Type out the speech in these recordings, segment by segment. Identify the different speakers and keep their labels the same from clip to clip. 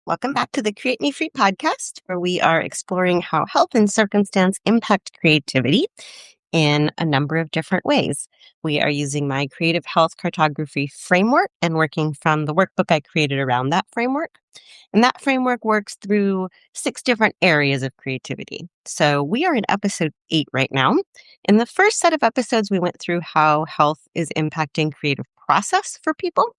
Speaker 1: Welcome back to the Create Me Free podcast, where we are exploring how health and circumstance impact creativity in a number of different ways. We are using my Creative Health Cartography framework and working from the workbook I created around that framework. And that framework works through 6 different areas of creativity. So we are in episode 8 right now. In the first set of episodes, we went through how health is impacting creative process for people,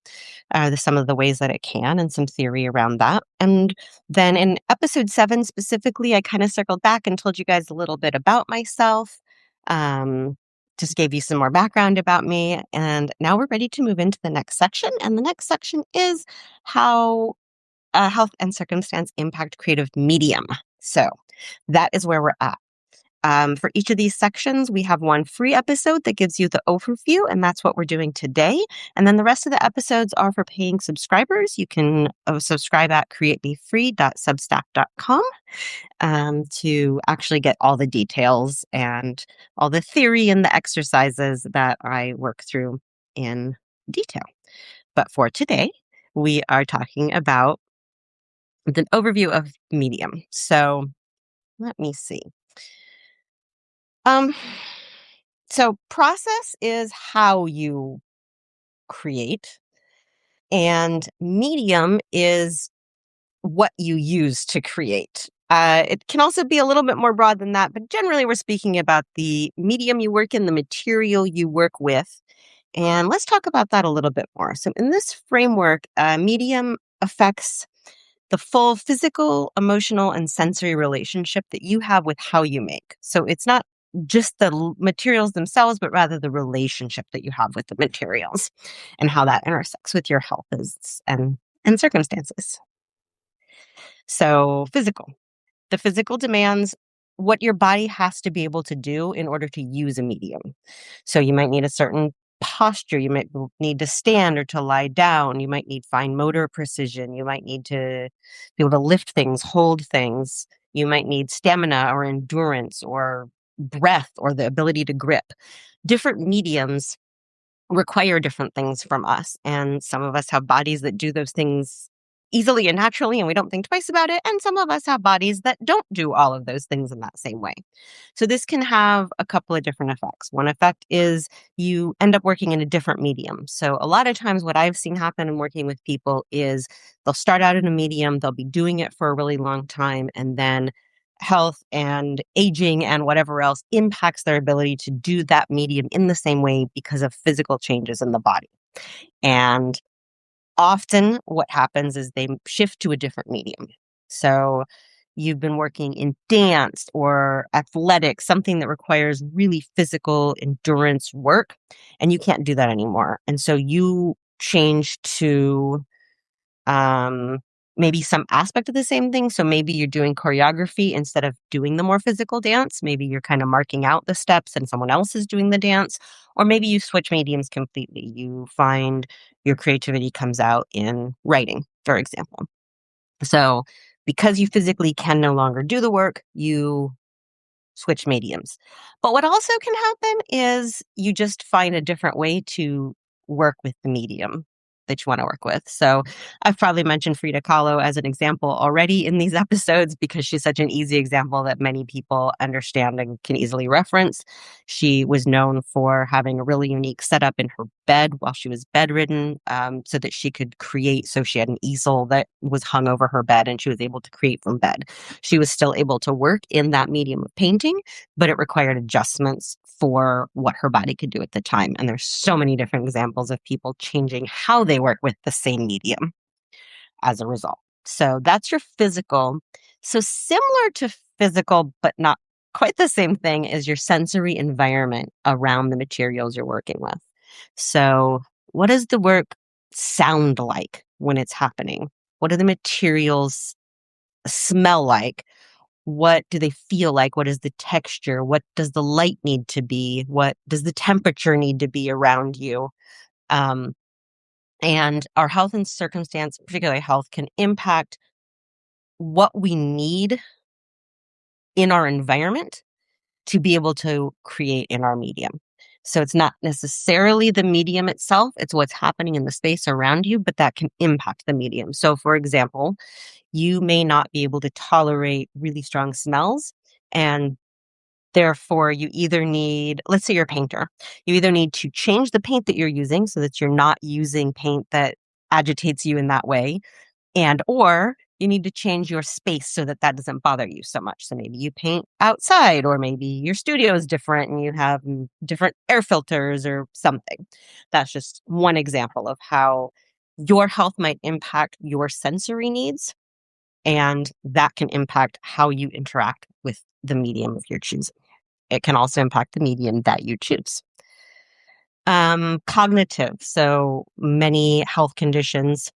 Speaker 1: some of the ways that it can, and some theory around that. And then in episode 7 specifically, I kind of circled back and told you guys a little bit about myself. Um, just gave you some more background about me. And now we're ready to move into the next section. And the next section is how health and circumstance impact creative medium. So that is where we're at. For each of these sections, we have one free episode that gives you the overview, and that's what we're doing today. And then the rest of the episodes are for paying subscribers. You can subscribe at createmefree.substack.com to actually get all the details and all the theory and the exercises that I work through in detail. But for today, we are talking about the overview of medium. So let me see. So process is how you create, and medium is what you use to create. It can also be a little bit more broad than that, but generally we're speaking about the medium you work in, the material you work with. And let's talk about that a little bit more. So in this framework, medium affects the full physical, emotional, and sensory relationship that you have with how you make. So it's not just the materials themselves, but rather the relationship that you have with the materials and how that intersects with your health and circumstances. So physical. The physical demands what your body has to be able to do in order to use a medium. So you might need a certain posture. You might need to stand or to lie down. You might need fine motor precision. You might need to be able to lift things, hold things. You might need stamina or endurance or breath or the ability to grip. Different mediums require different things from us. And some of us have bodies that do those things easily and naturally, and we don't think twice about it. And some of us have bodies that don't do all of those things in that same way. So this can have a couple of different effects. One effect is you end up working in a different medium. So a lot of times what I've seen happen in working with people is they'll start out in a medium, they'll be doing it for a really long time, and then health and aging and whatever else impacts their ability to do that medium in the same way because of physical changes in the body. And often what happens is they shift to a different medium. So you've been working in dance or athletics, something that requires really physical endurance work, and you can't do that anymore. And so you change to maybe some aspect of the same thing. So maybe you're doing choreography instead of doing the more physical dance. Maybe you're kind of marking out the steps and someone else is doing the dance. Or maybe you switch mediums completely. You find your creativity comes out in writing, for example. So because you physically can no longer do the work, you switch mediums. But what also can happen is you just find a different way to work with the medium that you want to work with. So I've probably mentioned Frida Kahlo as an example already in these episodes because she's such an easy example that many people understand and can easily reference. She was known for having a really unique setup in her bed while she was bedridden, so that she could create. So she had an easel that was hung over her bed and she was able to create from bed. She was still able to work in that medium of painting, but it required adjustments for what her body could do at the time. And there's so many different examples of people changing how they work with the same medium as a result. So that's your physical. So similar to physical, but not quite the same thing, is your sensory environment around the materials you're working with. So what does the work sound like when it's happening? What do the materials smell like? What do they feel like? What is the texture? What does the light need to be? What does the temperature need to be around you? And our health and circumstance, particularly health, can impact what we need in our environment to be able to create in our medium. So it's not necessarily the medium itself, it's what's happening in the space around you, but that can impact the medium. So for example, you may not be able to tolerate really strong smells. And therefore, you either need, let's say you're a painter, you either need to change the paint that you're using so that you're not using paint that agitates you in that way, and or you need to change your space so that that doesn't bother you so much. So maybe you paint outside, or maybe your studio is different and you have different air filters or something. That's just one example of how your health might impact your sensory needs, and that can impact how you interact with the medium of your choosing. It can also impact the medium that you choose. Cognitive. So many health conditions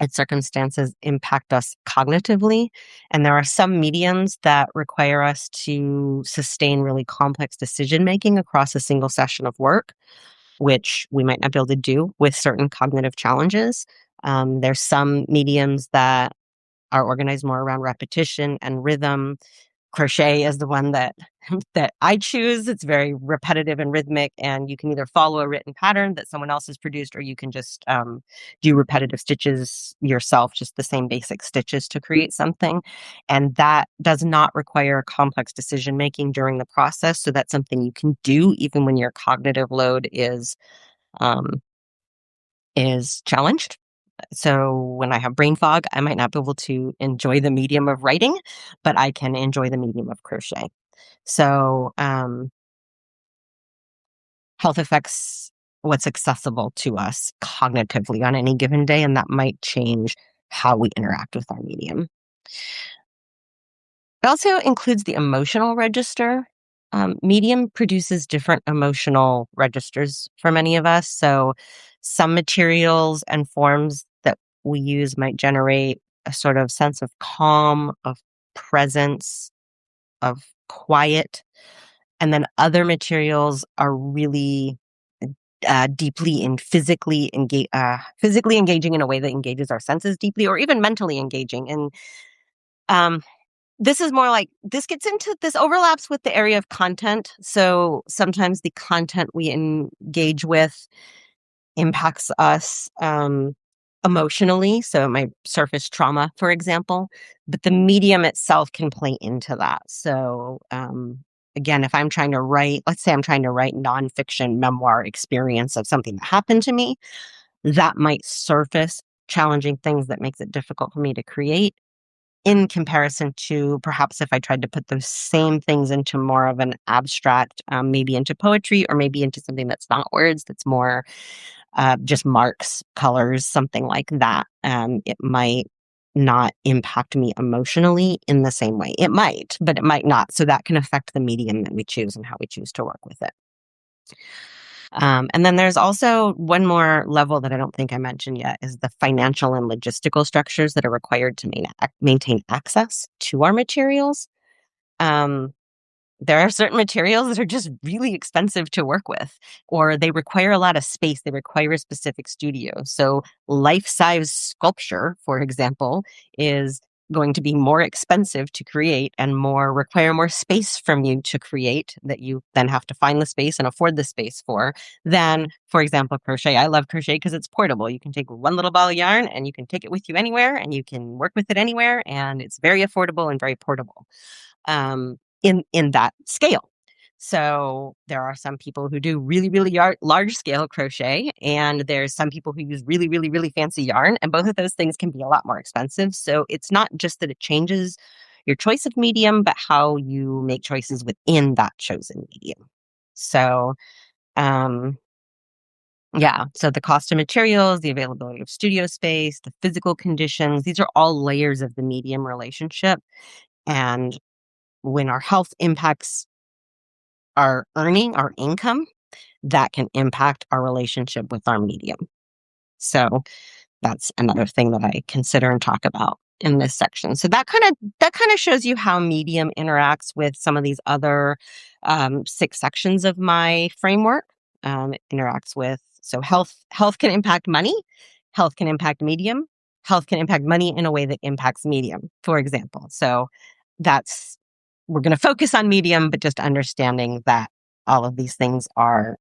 Speaker 1: and circumstances impact us cognitively. And there are some mediums that require us to sustain really complex decision making across a single session of work, which we might not be able to do with certain cognitive challenges. There's some mediums that are organized more around repetition and rhythm. Crochet is the one that that I choose. It's very repetitive and rhythmic, and you can either follow a written pattern that someone else has produced, or you can just do repetitive stitches yourself, just the same basic stitches to create something. And that does not require complex decision making during the process. So that's something you can do even when your cognitive load um, is challenged. So when I have brain fog, I might not be able to enjoy the medium of writing, but I can enjoy the medium of crochet. So health affects what's accessible to us cognitively on any given day, and that might change how we interact with our medium. It also includes the emotional register. Medium produces different emotional registers for many of us. So some materials and forms that we use might generate a sort of sense of calm, of presence, of quiet. And then other materials are really deeply and physically engaging in a way that engages our senses deeply, or even mentally engaging. And um, this is more like, this overlaps with the area of content. So sometimes the content we engage with impacts us emotionally. So it might surface trauma, for example, but the medium itself can play into that. So again, if I'm trying to write, let's say I'm trying to write nonfiction memoir experience of something that happened to me, that might surface challenging things that makes it difficult for me to create, in comparison to perhaps if I tried to put those same things into more of an abstract, maybe into poetry, or maybe into something that's not words, that's more just marks, colors, something like that. It might not impact me emotionally in the same way. It might, but it might not. So that can affect the medium that we choose and how we choose to work with it. And then there's also one more level that I don't think I mentioned yet, is the financial and logistical structures that are required to maintain access to our materials. Um, there are certain materials that are just really expensive to work with, or they require a lot of space. They require a specific studio. So life-size sculpture, for example, is going to be more expensive to create and require more space from you to create, that you then have to find the space and afford the space for, than, for example, crochet. I love crochet because it's portable. You can take one little ball of yarn and you can take it with you anywhere, and you can work with it anywhere, and it's very affordable and very portable. In that scale. So there are some people who do really, really large scale crochet, and there's some people who use really, really, really fancy yarn, and both of those things can be a lot more expensive. So it's not just that it changes your choice of medium, but how you make choices within that chosen medium. So, um, yeah, so the cost of materials, the availability of studio space, the physical conditions, these are all layers of the medium relationship. And when our health impacts our earning, our income, that can impact our relationship with our medium. So that's another thing that I consider and talk about in this section. So that kind of shows you how medium interacts with some of these other 6 sections of my framework. It interacts with, so health can impact money, health can impact medium, health can impact money in a way that impacts medium, for example. So that's we're going to focus on medium, but just understanding that all of these things are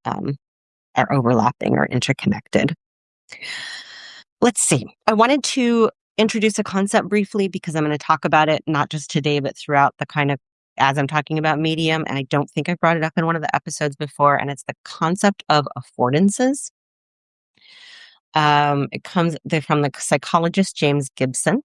Speaker 1: overlapping or interconnected. Let's see. I wanted to introduce a concept briefly because I'm going to talk about it not just today, but throughout the kind of as I'm talking about medium. And I don't think I brought it up in one of the episodes before, and it's the concept of affordances. They're from the psychologist James Gibson,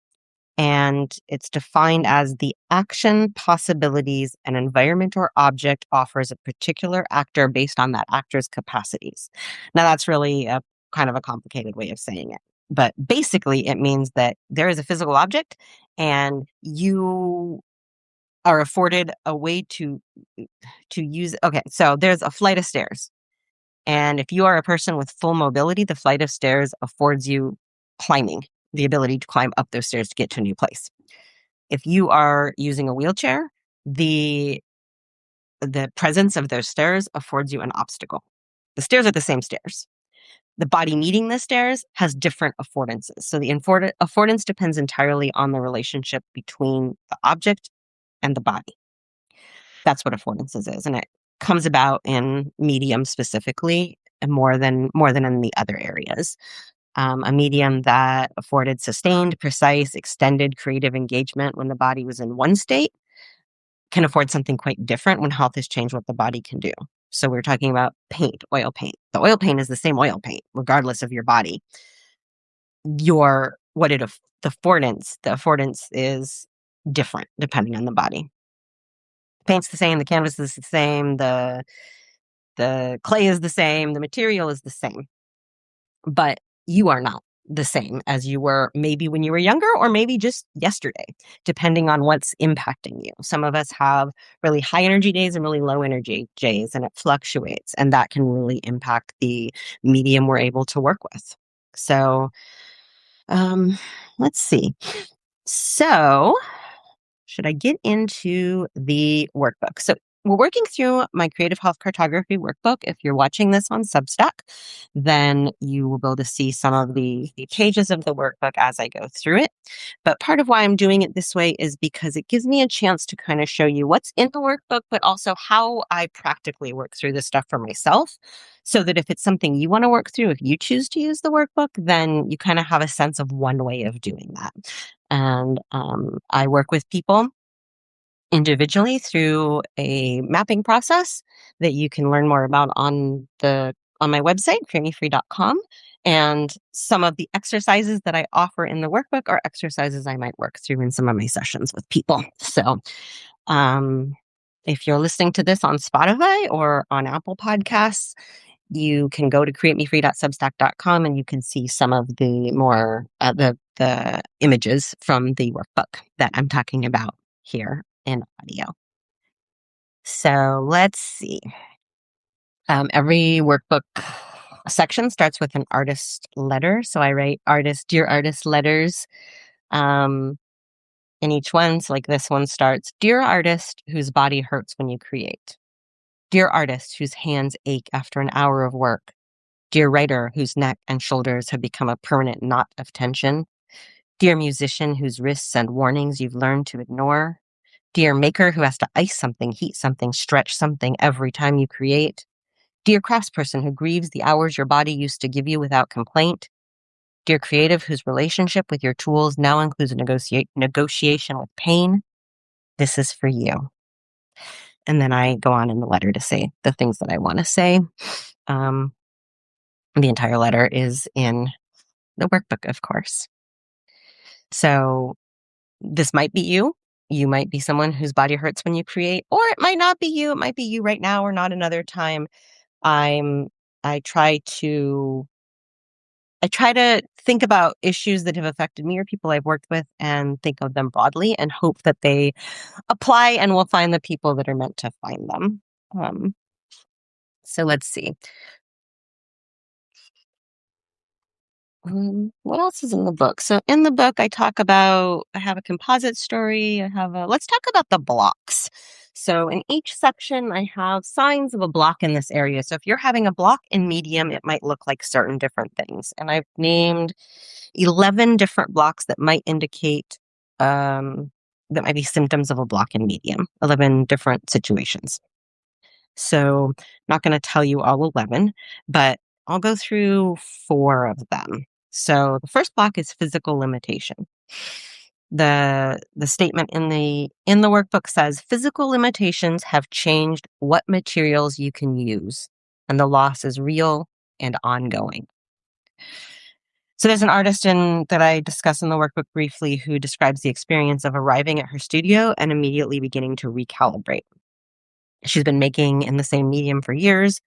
Speaker 1: and it's defined as the action, possibilities, an environment or object offers a particular actor based on that actor's capacities. Now, that's really a kind of a complicated way of saying it, but basically, it means that there is a physical object, and you are afforded a way to use. Okay, so there's a flight of stairs. And if you are a person with full mobility, the flight of stairs affords you climbing, the ability to climb up those stairs to get to a new place. If you are using a wheelchair, the presence of those stairs affords you an obstacle. The stairs are the same stairs. The body needing the stairs has different affordances. So the affordance depends entirely on the relationship between the object and the body. That's what affordances is. And it comes about in medium specifically and more than in the other areas. A medium that afforded sustained, precise, extended creative engagement when the body was in one state can afford something quite different when health has changed what the body can do. So we're talking about paint, oil paint. The oil paint is the same oil paint, regardless of your body. The affordance is different depending on the body. Paint's the same, the canvas is the same, the clay is the same, the material is the same, but you are not the same as you were maybe when you were younger or maybe just yesterday, depending on what's impacting you. Some of us have really high energy days and really low energy days, and it fluctuates, and that can really impact the medium we're able to work with. So, let's see. So, should I get into the workbook? So we're working through my Creative Health Cartography workbook. If you're watching this on Substack, then you will be able to see some of the pages of the workbook as I go through it. But part of why I'm doing it this way is because it gives me a chance to kind of show you what's in the workbook, but also how I practically work through this stuff for myself. So that if it's something you want to work through, if you choose to use the workbook, then you kind of have a sense of one way of doing that. And I work with people individually through a mapping process that you can learn more about on my website, createmefree.com. And some of the exercises that I offer in the workbook are exercises I might work through in some of my sessions with people. So if you're listening to this on Spotify or on Apple Podcasts, you can go to createmefree.substack.com and you can see some of the more the images from the workbook that I'm talking about here in audio. So let's see. Every workbook section starts with an artist letter. So I write dear artist letters in each one. So like this one starts, dear artist whose body hurts when you create. Dear artist whose hands ache after an hour of work. Dear writer whose neck and shoulders have become a permanent knot of tension. Dear musician whose wrists send warnings you've learned to ignore. Dear maker who has to ice something, heat something, stretch something every time you create. Dear craftsperson who grieves the hours your body used to give you without complaint. Dear creative whose relationship with your tools now includes a negotiation with pain. This is for you. And then I go on in the letter to say the things that I want to say. The entire letter is in the workbook, of course. So this might be you. You might be someone whose body hurts when you create, or it might not be you. It might be you right now or not another time. I try to think about issues that have affected me or people I've worked with and think of them broadly and hope that they apply and will find the people that are meant to find them. So let's see. What else is in the book? So in the book, I have a composite story. Let's talk about the blocks. So in each section, I have signs of a block in this area. So if you're having a block in medium, it might look like certain different things. And I've named 11 different blocks that might indicate, that might be symptoms of a block in medium, 11 different situations. So I'm not going to tell you all 11, but I'll go through 4 of them. So the first block is physical limitation. The statement in the workbook says physical limitations have changed what materials you can use, and the loss is real and ongoing. So there's an artist that I discuss in the workbook briefly who describes the experience of arriving at her studio and immediately beginning to recalibrate. She's been making in the same medium for years,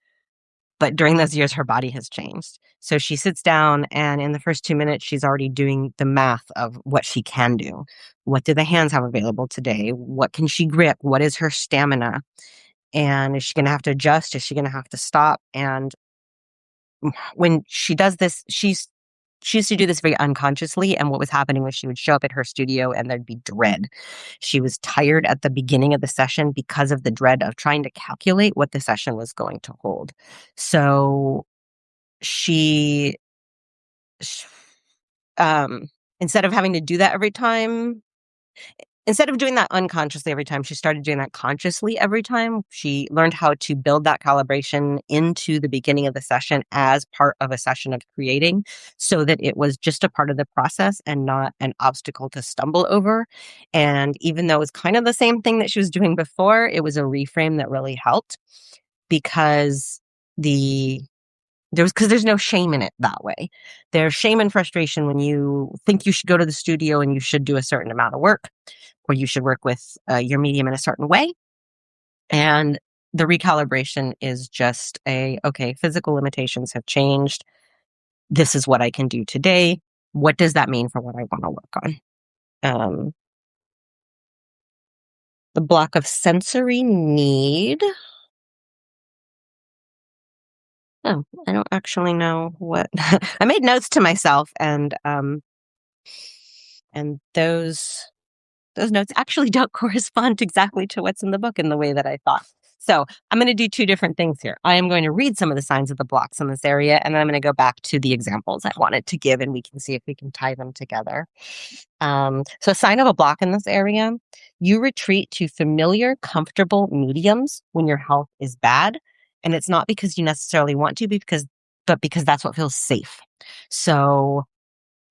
Speaker 1: but during those years, her body has changed. So she sits down, and in the first 2 minutes, she's already doing the math of what she can do. What do the hands have available today? What can she grip? What is her stamina? And is she going to have to adjust? Is she going to have to stop? And when she does this, she used to do this very unconsciously, and what was happening was she would show up at her studio and there'd be dread. She was tired at the beginning of the session because of the dread of trying to calculate what the session was going to hold. So she, sh instead of having to do that every time, instead of doing that unconsciously every time, she started doing that consciously every time. She learned how to build that calibration into the beginning of the session as part of a session of creating, so that it was just a part of the process and not an obstacle to stumble over. And even though it was kind of the same thing that she was doing before, it was a reframe that really helped, because there's no shame in it that way. There's shame and frustration when you think you should go to the studio and you should do a certain amount of work, or you should work with your medium in a certain way. And the recalibration is just okay, physical limitations have changed. This is what I can do today. What does that mean for what I want to work on? Um, the block of sensory need. Oh, I don't actually know what I made notes to myself, and those notes actually don't correspond exactly to what's in the book in the way that I thought. So I'm going to do two different things here. I am going to read some of the signs of the blocks in this area, and then I'm going to go back to the examples I wanted to give, and we can see if we can tie them together. So a sign of a block in this area: you retreat to familiar, comfortable mediums when your health is bad. And it's not because you necessarily want to, but because that's what feels safe. So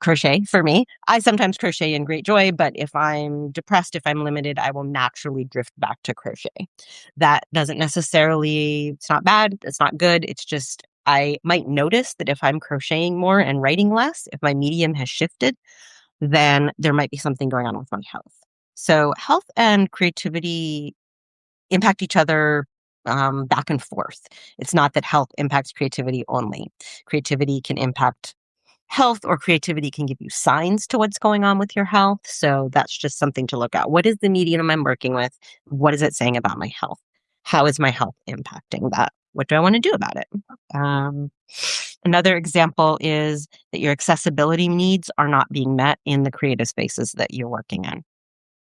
Speaker 1: crochet for me. I sometimes crochet in great joy, but if I'm depressed, if I'm limited, I will naturally drift back to crochet. That doesn't necessarily, it's not bad, it's not good. It's just, I might notice that if I'm crocheting more and writing less, if my medium has shifted, then there might be something going on with my health. So health and creativity impact each other back and forth. It's not that health impacts creativity only. Creativity can impact health, or creativity can give you signs to what's going on with your health. So that's just something to look at. What is the medium I'm working with? What is it saying about my health? How is my health impacting that? What do I want to do about it? Another example is that your accessibility needs are not being met in the creative spaces that you're working in.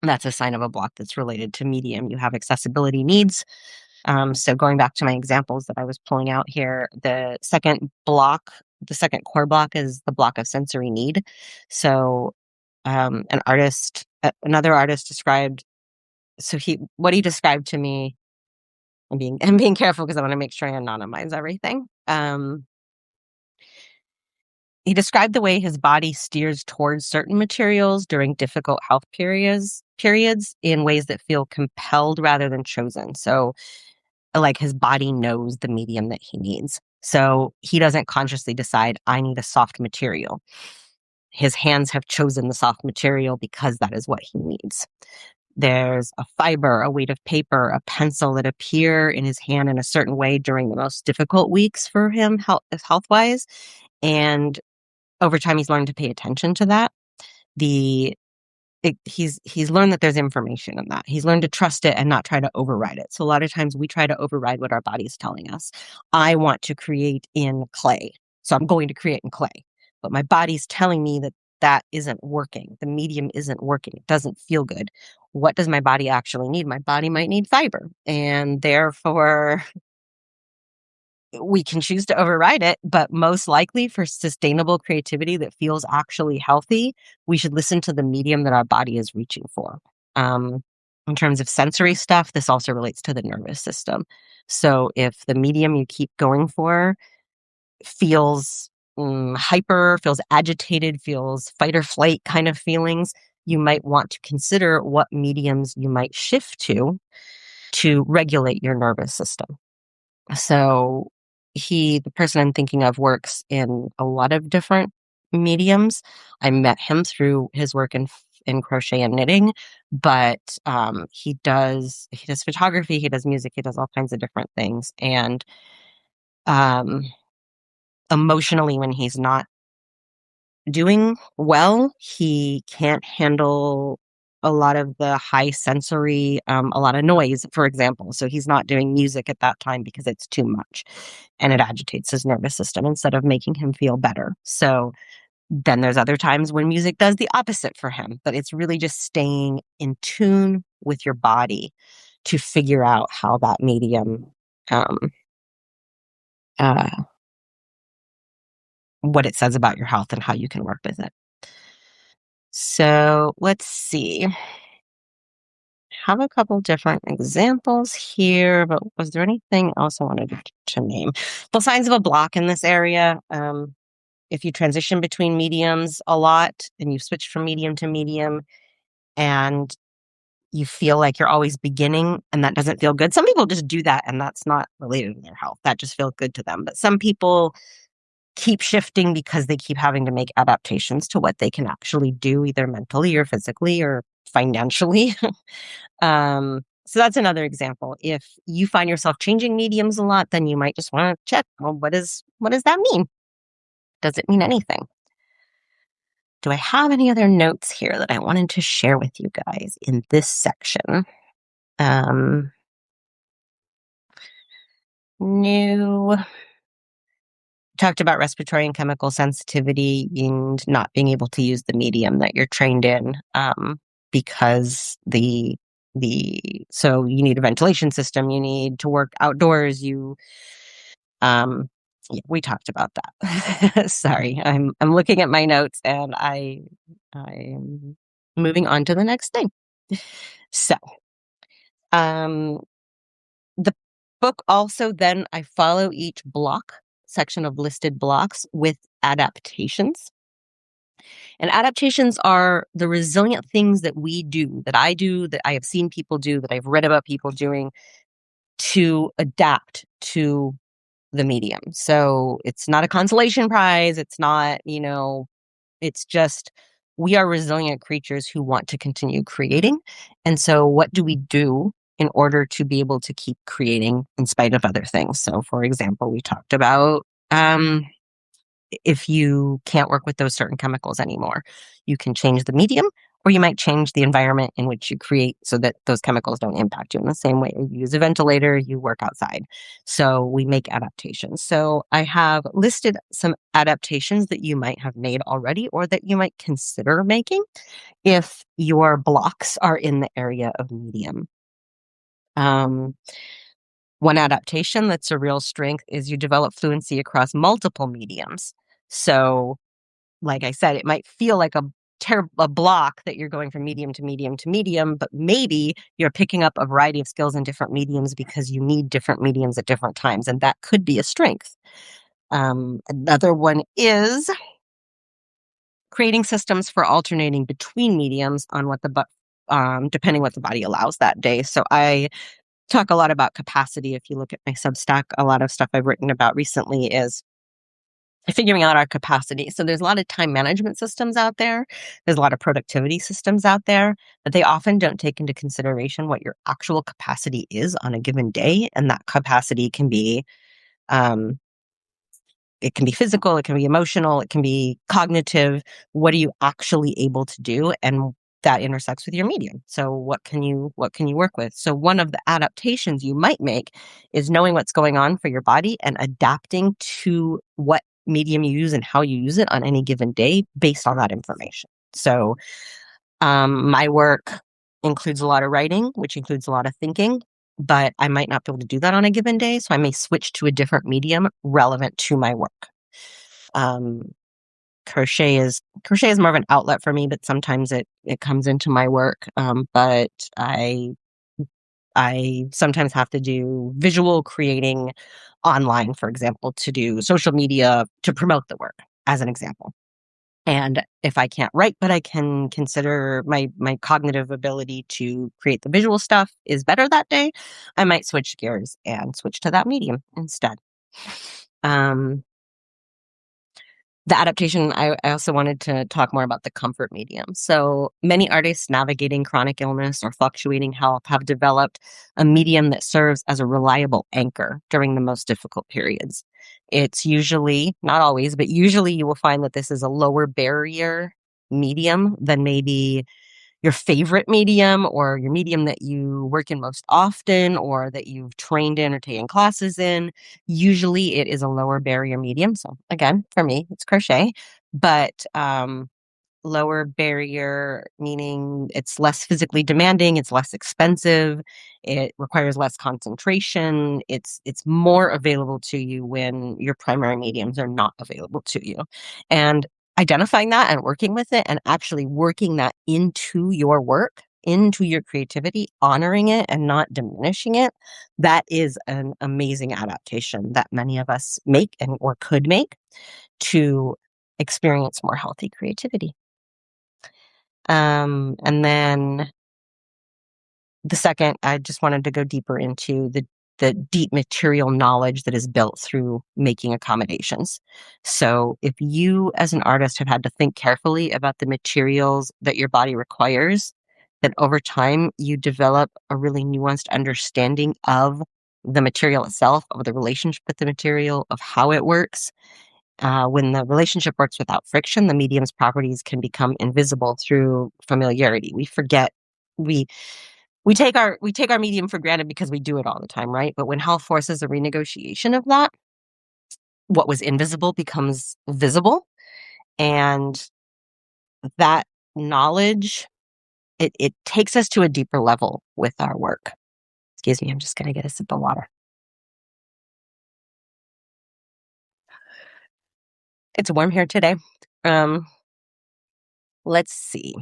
Speaker 1: That's a sign of a block that's related to medium. You have accessibility needs. So going back to my examples that I was pulling out here, the second core block is the block of sensory need. So another artist described, what he described to me, I'm being careful because I want to make sure I anonymize everything. He described the way his body steers towards certain materials during difficult health periods in ways that feel compelled rather than chosen. So like his body knows the medium that he needs. So he doesn't consciously decide, I need a soft material. His hands have chosen the soft material because that is what he needs. There's a fiber, a weight of paper, a pencil that appear in his hand in a certain way during the most difficult weeks for him health-wise. And over time, he's learned to pay attention to that. He's learned that there's information in that. He's learned to trust it and not try to override it. So a lot of times we try to override what our body's telling us. I want to create in clay, so I'm going to create in clay. But my body's telling me that isn't working. The medium isn't working. It doesn't feel good. What does my body actually need? My body might need fiber, and therefore we can choose to override it, but most likely for sustainable creativity that feels actually healthy, we should listen to the medium that our body is reaching for. In terms of sensory stuff, this also relates to the nervous system. So if the medium you keep going for feels hyper, feels agitated, feels fight or flight kind of feelings, you might want to consider what mediums you might shift to regulate your nervous system. So the person I'm thinking of works in a lot of different mediums. I met him through his work in crochet and knitting, but he does photography, he does music, he does all kinds of different things. And um, emotionally, when he's not doing well, he can't handle a lot of the high sensory, a lot of noise, for example. So he's not doing music at that time because it's too much and it agitates his nervous system instead of making him feel better. So then there's other times when music does the opposite for him, but it's really just staying in tune with your body to figure out how that medium, um, uh, what it says about your health and how you can work with it. So let's see. Have a couple different examples here, but was there anything else I wanted to name? Well, signs of a block in this area. If you transition between mediums a lot and you switch from medium to medium and you feel like you're always beginning and that doesn't feel good. Some people just do that and that's not related to their health. That just feels good to them. But some people keep shifting because they keep having to make adaptations to what they can actually do, either mentally or physically or financially. So that's another example. If you find yourself changing mediums a lot, then you might just want to check, well, what does that mean? Does it mean anything? Do I have any other notes here that I wanted to share with you guys in this section? New talked about respiratory and chemical sensitivity and not being able to use the medium that you're trained in, because so you need a ventilation system, you need to work outdoors, yeah, we talked about that. Sorry, I'm looking at my notes and I'm moving on to the next thing. So, um, the book also then I follow each section of listed blocks with adaptations. And adaptations are the resilient things that we do, that I do, that I have seen people do, that I've read about people doing to adapt to the medium. So it's not a consolation prize. It's not, it's just we are resilient creatures who want to continue creating. And so what do we do in order to be able to keep creating in spite of other things? So for example, we talked about if you can't work with those certain chemicals anymore, you can change the medium or you might change the environment in which you create so that those chemicals don't impact you in the same way. You use a ventilator, you work outside. So we make adaptations. So I have listed some adaptations that you might have made already or that you might consider making if your blocks are in the area of medium. One adaptation that's a real strength is you develop fluency across multiple mediums. So like I said, it might feel like a block that you're going from medium to medium to medium, but maybe you're picking up a variety of skills in different mediums because you need different mediums at different times, and that could be a strength. Another one is creating systems for alternating between mediums on depending what the body allows that day. So I talk a lot about capacity. If you look at my Substack, a lot of stuff I've written about recently is figuring out our capacity. So there's a lot of time management systems out there. There's a lot of productivity systems out there, but they often don't take into consideration what your actual capacity is on a given day. And that capacity can be, it can be physical, it can be emotional, it can be cognitive. What are you actually able to do? And that intersects with your medium. So what can you work with? So one of the adaptations you might make is knowing what's going on for your body and adapting to what medium you use and how you use it on any given day based on that information. So my work includes a lot of writing, which includes a lot of thinking, but I might not be able to do that on a given day. So I may switch to a different medium relevant to my work. Crochet is more of an outlet for me, but sometimes it comes into my work. But I sometimes have to do visual creating online, for example, to do social media to promote the work. as an example. And if I can't write, but I can consider my cognitive ability to create the visual stuff is better that day, I might switch gears and switch to that medium instead. Um, the adaptation, I also wanted to talk more about the comfort medium. So many artists navigating chronic illness or fluctuating health have developed a medium that serves as a reliable anchor during the most difficult periods. It's usually, not always, but usually you will find that this is a lower barrier medium than maybe your favorite medium or your medium that you work in most often or that you've trained in or taken classes in. Usually it is a lower barrier medium. So again, for me, it's crochet, but lower barrier meaning it's less physically demanding, it's less expensive, it requires less concentration, it's more available to you when your primary mediums are not available to you. And identifying that and working with it and actually working that into your work, into your creativity, honoring it and not diminishing it, that is an amazing adaptation that many of us make and or could make to experience more healthy creativity. And then the second, I just wanted to go deeper into the deep material knowledge that is built through making accommodations. So if you as an artist have had to think carefully about the materials that your body requires, then over time you develop a really nuanced understanding of the material itself, of the relationship with the material, of how it works. When the relationship works without friction, the medium's properties can become invisible through familiarity. We forget we we take our medium for granted because we do it all the time, right? But when health forces a renegotiation of that, what was invisible becomes visible, and that knowledge it takes us to a deeper level with our work. Excuse me, I'm just going to get a sip of water. It's warm here today. Um, let's see.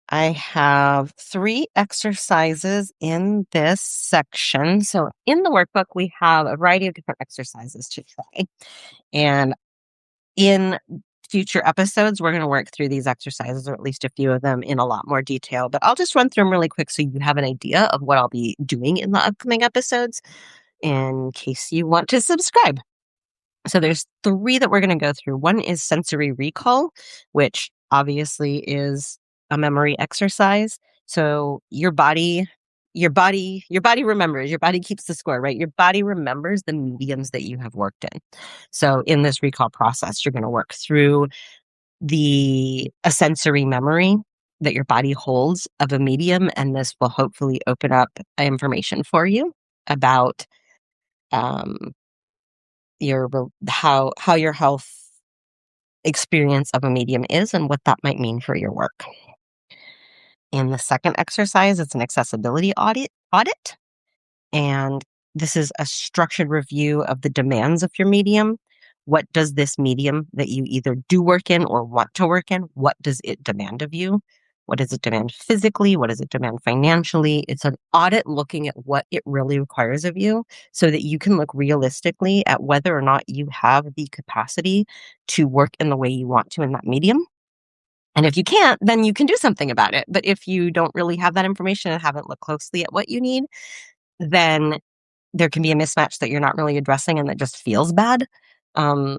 Speaker 1: I have 3 exercises in this section. So in the workbook, we have a variety of different exercises to try. And in future episodes, we're going to work through these exercises, or at least a few of them, in a lot more detail. But I'll just run through them really quick so you have an idea of what I'll be doing in the upcoming episodes in case you want to subscribe. So there's 3 that we're going to go through. One is sensory recall, which obviously is a memory exercise. So your body remembers, your body keeps the score, right? Your body remembers the mediums that you have worked in. So in this recall process, you're going to work through a sensory memory that your body holds of a medium, and this will hopefully open up information for you about um, how your health experience of a medium is and what that might mean for your work. In the second exercise, it's an accessibility audit. And this is a structured review of the demands of your medium. What does this medium that you either do work in or want to work in, what does it demand of you? What does it demand physically? What does it demand financially? It's an audit looking at what it really requires of you so that you can look realistically at whether or not you have the capacity to work in the way you want to in that medium. And if you can't, then you can do something about it. But if you don't really have that information and haven't looked closely at what you need, then there can be a mismatch that you're not really addressing and that just feels bad. Um,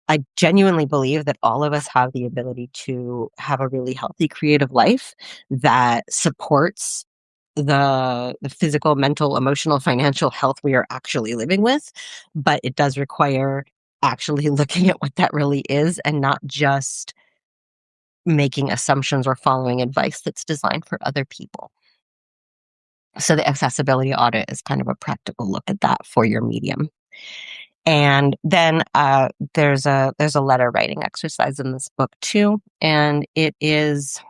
Speaker 1: I genuinely believe that all of us have the ability to have a really healthy creative life that supports the physical, mental, emotional, financial health we are actually living with. But it does require actually looking at what that really is and not just making assumptions or following advice that's designed for other people. So the accessibility audit is kind of a practical look at that for your medium. And then there's a letter writing exercise in this book too, and it's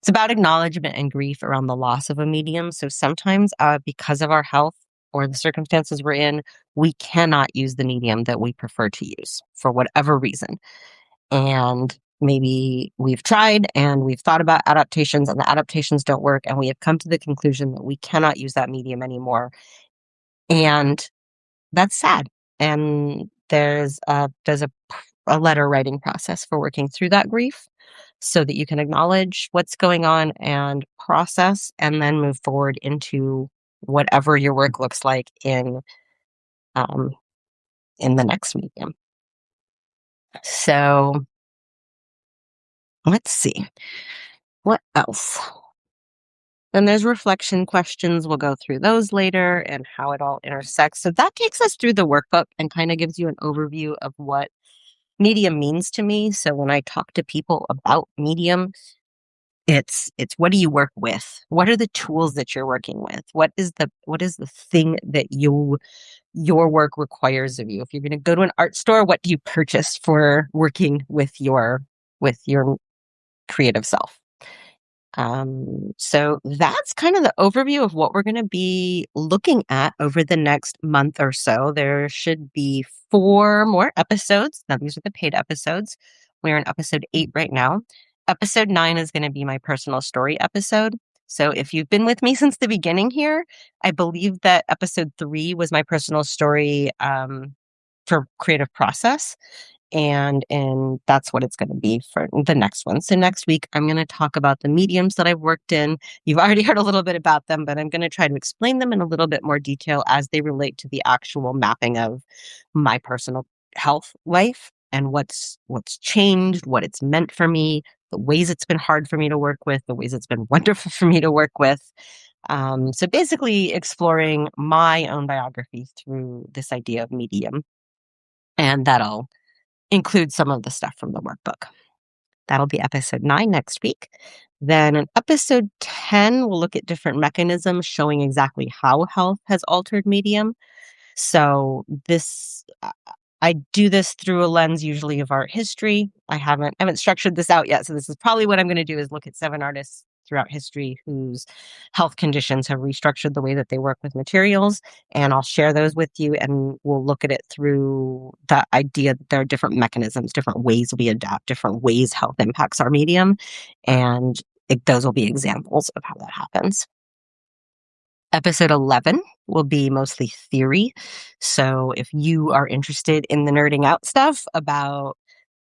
Speaker 1: about acknowledgement and grief around the loss of a medium. So sometimes because of our health or the circumstances we're in, we cannot use the medium that we prefer to use for whatever reason. And maybe we've tried and we've thought about adaptations and the adaptations don't work, and we have come to the conclusion that we cannot use that medium anymore. And that's sad. And there's a letter writing process for working through that grief so that you can acknowledge what's going on and process and then move forward into whatever your work looks like um, in the next medium. So let's see. What else? Then there's reflection questions. We'll go through those later and how it all intersects. So that takes us through the workbook and kind of gives you an overview of what medium means to me. So when I talk to people about medium, it's what do you work with? What are the tools that you're working with? What is the thing that your work requires of you? If you're going to go to an art store, what do you purchase for working with your creative self? So that's kind of the overview of what we're going to be looking at over the next month or so. There should be 4 more episodes. Now, these are the paid episodes. We're in episode 8 right now. Episode 9 is going to be my personal story episode. So if you've been with me since the beginning here, I believe that episode 3 was my personal story for creative process. And that's what it's going to be for the next one. So next week, I'm going to talk about the mediums that I've worked in. You've already heard a little bit about them, but I'm going to try to explain them in a little bit more detail as they relate to the actual mapping of my personal health life and what's changed, what it's meant for me, the ways it's been hard for me to work with, the ways it's been wonderful for me to work with. So basically exploring my own biography through this idea of medium. And that'll include some of the stuff from the workbook. That'll be episode 9 next week. Then in episode 10, we'll look at different mechanisms showing exactly how health has altered medium. So I do this through a lens usually of art history. I haven't structured this out yet. So this is probably what I'm going to do is look at 7 artists throughout history whose health conditions have restructured the way that they work with materials. And I'll share those with you and we'll look at it through the idea that there are different mechanisms, different ways we adapt, different ways health impacts our medium. And those will be examples of how that happens. Episode 11 will be mostly theory. So if you are interested in the nerding out stuff about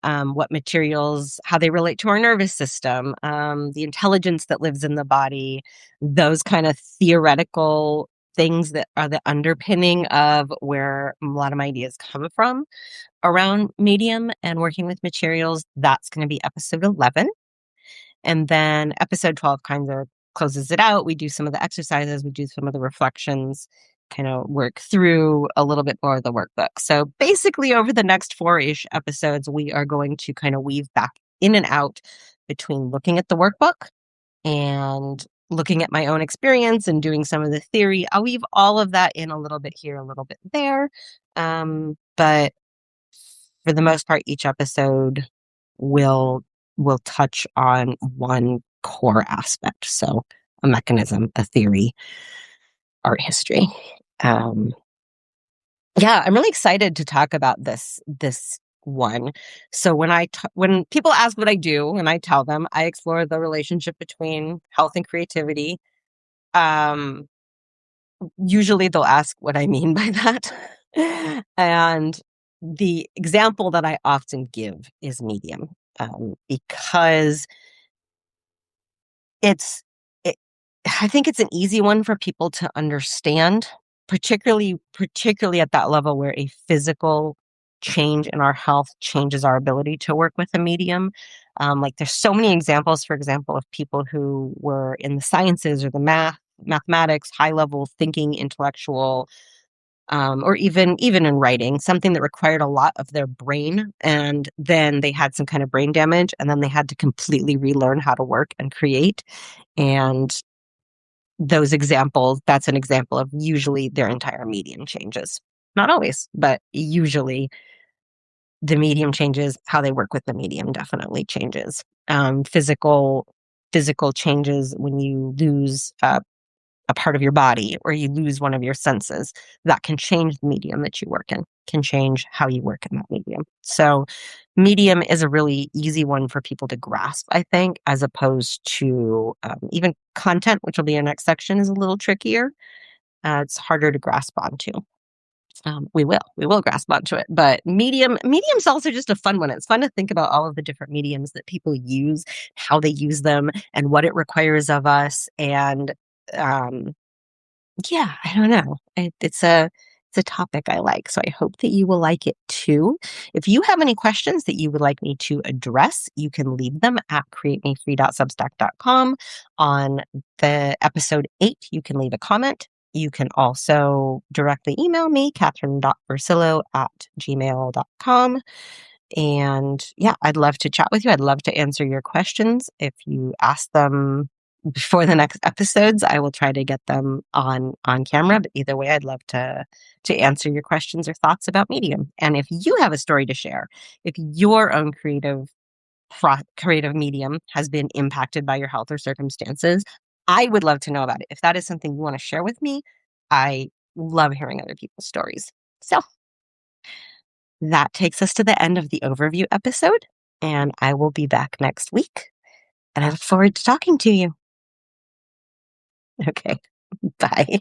Speaker 1: what materials, how they relate to our nervous system, the intelligence that lives in the body, those kind of theoretical things that are the underpinning of where a lot of my ideas come from around medium and working with materials, that's going to be episode 11. And then episode 12 kind of closes it out. We do some of the exercises, we do some of the reflections, kind of work through a little bit more of the workbook. So basically, over the next 4-ish episodes, we are going to kind of weave back in and out between looking at the workbook and looking at my own experience and doing some of the theory. I'll weave all of that in a little bit here, a little bit there. But for the most part, each episode will touch on one core aspect. So a mechanism, a theory, art history. Yeah, I'm really excited to talk about this one. So when people ask what I do, and I tell them, I explore the relationship between health and creativity. Usually they'll ask what I mean by that. And the example that I often give is medium, because it's it, I think it's an easy one for people to understand, particularly at that level where a physical change in our health changes our ability to work with a medium. Like there's so many examples, for example, of people who were in the sciences or the mathematics, high level thinking, intellectual, or even in writing, something that required a lot of their brain, and then they had some kind of brain damage, and then they had to completely relearn how to work and create. And those examples, that's an example of usually their entire medium changes. Not always, but usually the medium changes. How they work with the medium definitely changes. Physical changes when you lose a part of your body or you lose one of your senses, that can change the medium that you work in, can change how you work in that medium. So medium is a really easy one for people to grasp, I think, as opposed to even content, which will be our next section, is a little trickier. It's harder to grasp onto. We will grasp onto it. But medium's also just a fun one. It's fun to think about all of the different mediums that people use, how they use them, and what it requires of us. And um, yeah, I don't know. It's a topic I like, so I hope that you will like it too. If you have any questions that you would like me to address, you can leave them at createmefree.substack.com. On the episode 8, you can leave a comment. You can also directly email me, catherine.versillo@gmail.com. And yeah, I'd love to chat with you. I'd love to answer your questions. If you ask them before the next episodes, I will try to get them on camera. But either way, I'd love to answer your questions or thoughts about Medium. And if you have a story to share, if your own creative medium has been impacted by your health or circumstances, I would love to know about it. If that is something you want to share with me, I love hearing other people's stories. So that takes us to the end of the overview episode, and I will be back next week. And I look forward to talking to you. Okay, bye.